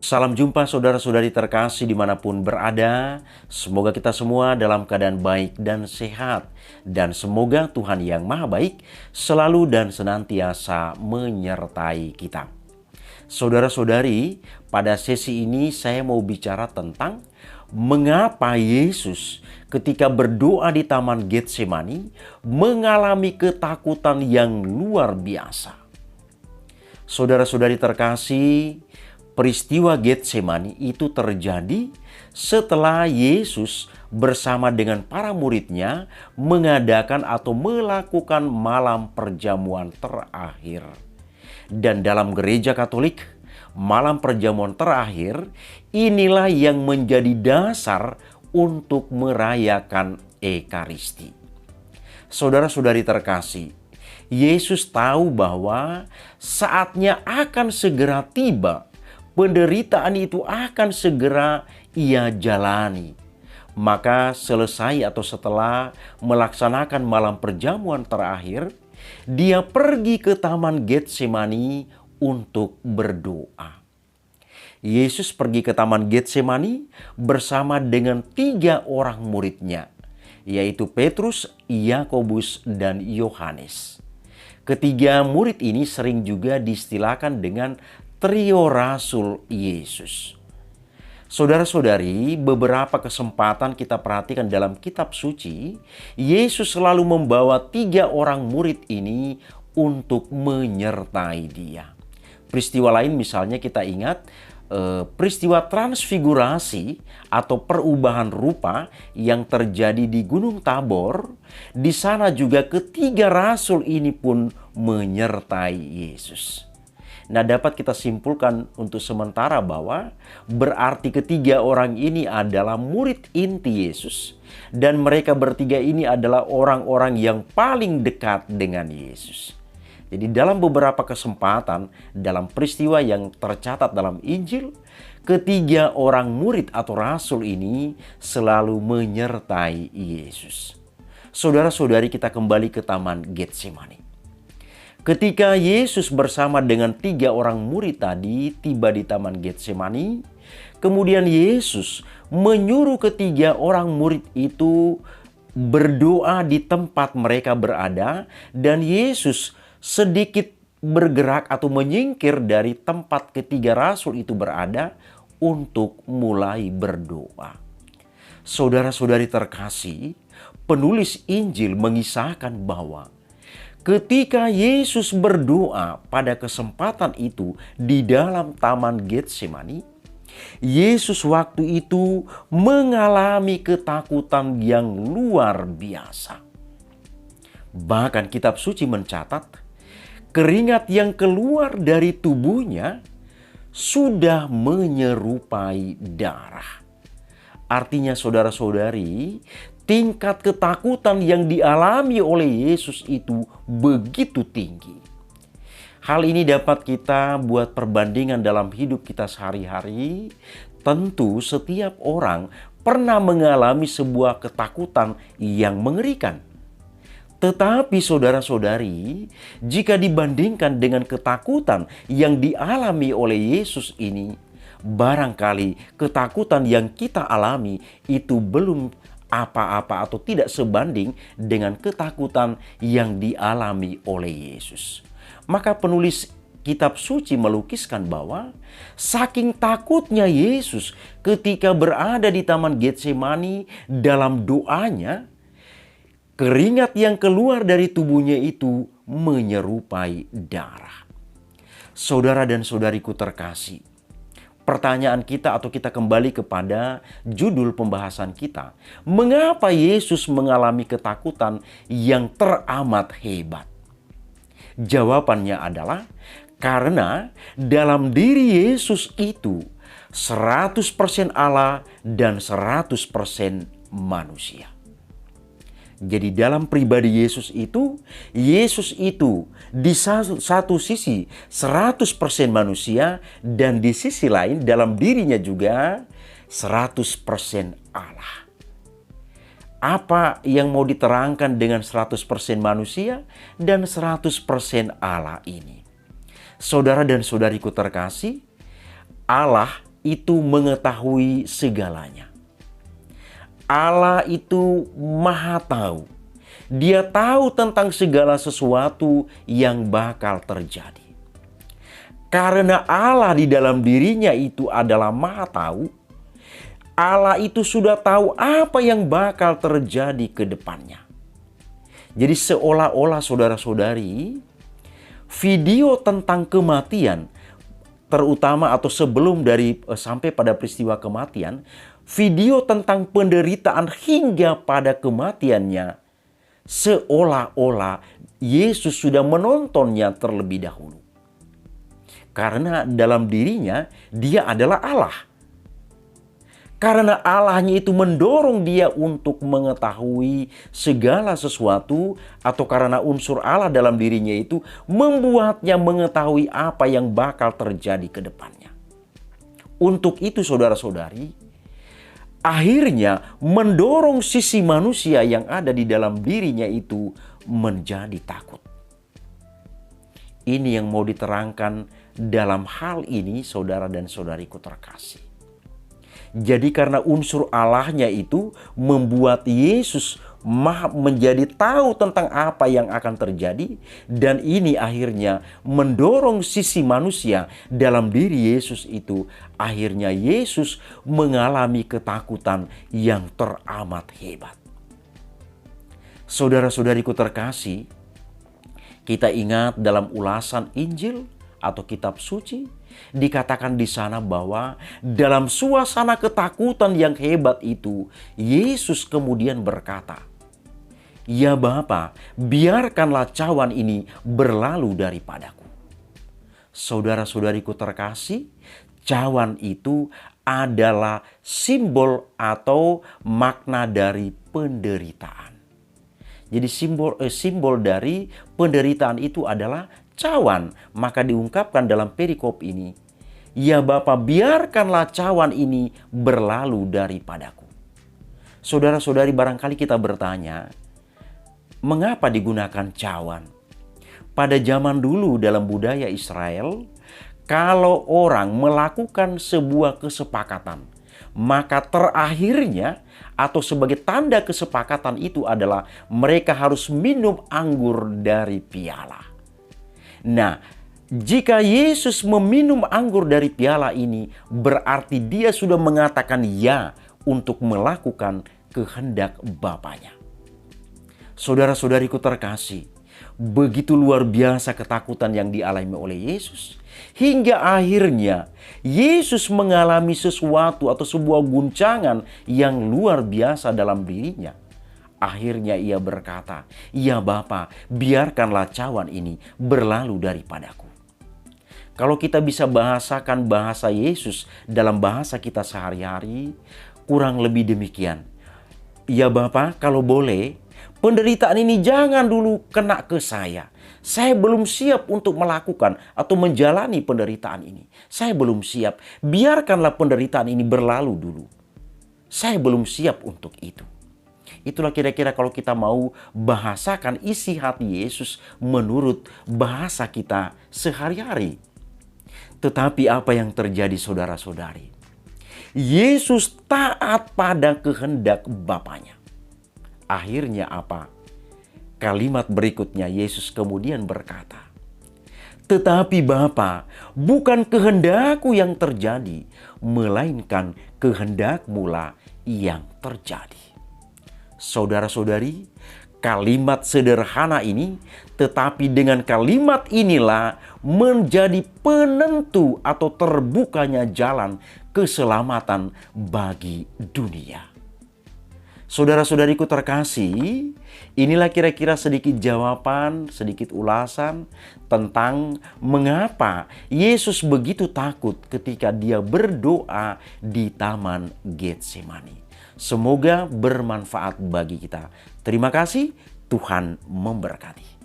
Salam jumpa saudara-saudari terkasih dimanapun berada. Semoga kita semua dalam keadaan baik dan sehat. Dan semoga Tuhan yang Maha Baik selalu dan senantiasa menyertai kita. Saudara-saudari, pada sesi ini saya mau bicara tentang mengapa Yesus ketika berdoa di Taman Getsemani mengalami ketakutan yang luar biasa. Saudara-saudari terkasih, peristiwa Getsemani itu terjadi setelah Yesus bersama dengan para muridnya mengadakan atau melakukan malam perjamuan terakhir. Dan dalam gereja Katolik, malam perjamuan terakhir inilah yang menjadi dasar untuk merayakan Ekaristi. Saudara-saudari terkasih, Yesus tahu bahwa saatnya akan segera tiba. Penderitaan itu akan segera ia jalani. Maka selesai atau setelah melaksanakan malam perjamuan terakhir, dia pergi ke Taman Getsemani untuk berdoa. Yesus pergi ke Taman Getsemani bersama dengan 3 orang muridnya, yaitu Petrus, Yakobus, dan Yohanes. Ketiga murid ini sering juga diistilahkan dengan trio Rasul Yesus. Saudara-saudari, beberapa kesempatan kita perhatikan dalam kitab suci, Yesus selalu membawa 3 orang murid ini untuk menyertai dia. Peristiwa lain misalnya kita ingat peristiwa transfigurasi atau perubahan rupa yang terjadi di Gunung Tabor. Di sana juga ketiga rasul ini pun menyertai Yesus. Nah, dapat kita simpulkan untuk sementara bahwa berarti ketiga orang ini adalah murid inti Yesus. Dan mereka bertiga ini adalah orang-orang yang paling dekat dengan Yesus. Jadi dalam beberapa kesempatan, dalam peristiwa yang tercatat dalam Injil, ketiga orang murid atau rasul ini selalu menyertai Yesus. Saudara-saudari, kita kembali ke Taman Getsemani. Ketika Yesus bersama dengan 3 orang murid tadi tiba di Taman Getsemani, kemudian Yesus menyuruh ketiga orang murid itu berdoa di tempat mereka berada, dan Yesus sedikit bergerak atau menyingkir dari tempat ketiga rasul itu berada untuk mulai berdoa. Saudara-saudari terkasih, penulis Injil mengisahkan bahwa ketika Yesus berdoa pada kesempatan itu di dalam Taman Getsemani, Yesus waktu itu mengalami ketakutan yang luar biasa. Bahkan kitab suci mencatat, keringat yang keluar dari tubuhnya sudah menyerupai darah. Artinya saudara-saudari, tingkat ketakutan yang dialami oleh Yesus itu begitu tinggi. Hal ini dapat kita buat perbandingan dalam hidup kita sehari-hari. Tentu setiap orang pernah mengalami sebuah ketakutan yang mengerikan. Tetapi saudara-saudari, jika dibandingkan dengan ketakutan yang dialami oleh Yesus ini, barangkali ketakutan yang kita alami itu belum apa-apa atau tidak sebanding dengan ketakutan yang dialami oleh Yesus. Maka penulis kitab suci melukiskan bahwa saking takutnya Yesus ketika berada di Taman Getsemani dalam doanya, keringat yang keluar dari tubuhnya itu menyerupai darah. Saudara dan saudariku terkasih, pertanyaan kita atau kita kembali kepada judul pembahasan kita. Mengapa Yesus mengalami ketakutan yang teramat hebat? Jawabannya adalah karena dalam diri Yesus itu 100% Allah dan 100% manusia. Jadi dalam pribadi Yesus itu di satu sisi 100% manusia, dan di sisi lain dalam dirinya juga 100% Allah. Apa yang mau diterangkan dengan 100% manusia dan 100% Allah ini? Saudara dan saudariku terkasih, Allah itu mengetahui segalanya. Allah itu Maha Tahu. Dia tahu tentang segala sesuatu yang bakal terjadi. Karena Allah di dalam dirinya itu adalah Maha Tahu, Allah itu sudah tahu apa yang bakal terjadi ke depannya. Jadi seolah-olah saudara-saudari, video tentang kematian, terutama atau sebelum sampai pada peristiwa kematian, video tentang penderitaan hingga pada kematiannya, seolah-olah Yesus sudah menontonnya terlebih dahulu. Karena dalam dirinya dia adalah Allah. Karena Allahnya itu mendorong dia untuk mengetahui segala sesuatu, atau karena unsur Allah dalam dirinya itu membuatnya mengetahui apa yang bakal terjadi ke depannya. Untuk itu saudara-saudari, akhirnya mendorong sisi manusia yang ada di dalam dirinya itu menjadi takut. Ini yang mau diterangkan dalam hal ini, saudara dan saudariku terkasih. Jadi karena unsur Allahnya itu membuat Yesus menjadi tahu tentang apa yang akan terjadi, dan ini akhirnya mendorong sisi manusia dalam diri Yesus itu. Akhirnya Yesus mengalami ketakutan yang teramat hebat. Saudara-saudariku terkasih, kita ingat dalam ulasan Injil atau kitab suci, dikatakan di sana bahwa dalam suasana ketakutan yang hebat itu, Yesus kemudian berkata, "Ya Bapa, biarkanlah cawan ini berlalu daripadaku." Saudara-saudariku terkasih, cawan itu adalah simbol atau makna dari penderitaan. Jadi simbol dari penderitaan itu adalah cawan. Maka diungkapkan dalam perikop ini, "Ya Bapa, biarkanlah cawan ini berlalu daripadaku." Saudara-saudari, barangkali kita bertanya, mengapa digunakan cawan? Pada zaman dulu dalam budaya Israel, kalau orang melakukan sebuah kesepakatan, maka terakhirnya atau sebagai tanda kesepakatan itu adalah mereka harus minum anggur dari piala. Nah, jika Yesus meminum anggur dari piala ini, berarti dia sudah mengatakan ya untuk melakukan kehendak Bapanya. Saudara-saudariku terkasih, begitu luar biasa ketakutan yang dialami oleh Yesus, hingga akhirnya Yesus mengalami sesuatu atau sebuah guncangan yang luar biasa dalam dirinya. Akhirnya ia berkata, "Ya Bapa, biarkanlah cawan ini berlalu daripadaku." Kalau kita bisa bahasakan bahasa Yesus dalam bahasa kita sehari-hari, kurang lebih demikian. "Ya Bapa, kalau boleh, penderitaan ini jangan dulu kena ke saya. Saya belum siap untuk melakukan atau menjalani penderitaan ini. Saya belum siap. Biarkanlah penderitaan ini berlalu dulu. Saya belum siap untuk itu." Itulah kira-kira kalau kita mau bahasakan isi hati Yesus menurut bahasa kita sehari-hari. Tetapi apa yang terjadi saudara-saudari? Yesus taat pada kehendak Bapanya. Akhirnya apa? Kalimat berikutnya Yesus kemudian berkata, "Tetapi Bapa, bukan kehendakku yang terjadi, melainkan kehendak-Mu lah yang terjadi." Saudara-saudari, kalimat sederhana ini, tetapi dengan kalimat inilah menjadi penentu atau terbukanya jalan keselamatan bagi dunia. Saudara-saudariku terkasih, inilah kira-kira sedikit jawaban, sedikit ulasan tentang mengapa Yesus begitu takut ketika dia berdoa di Taman Getsemani. Semoga bermanfaat bagi kita. Terima kasih, Tuhan memberkati.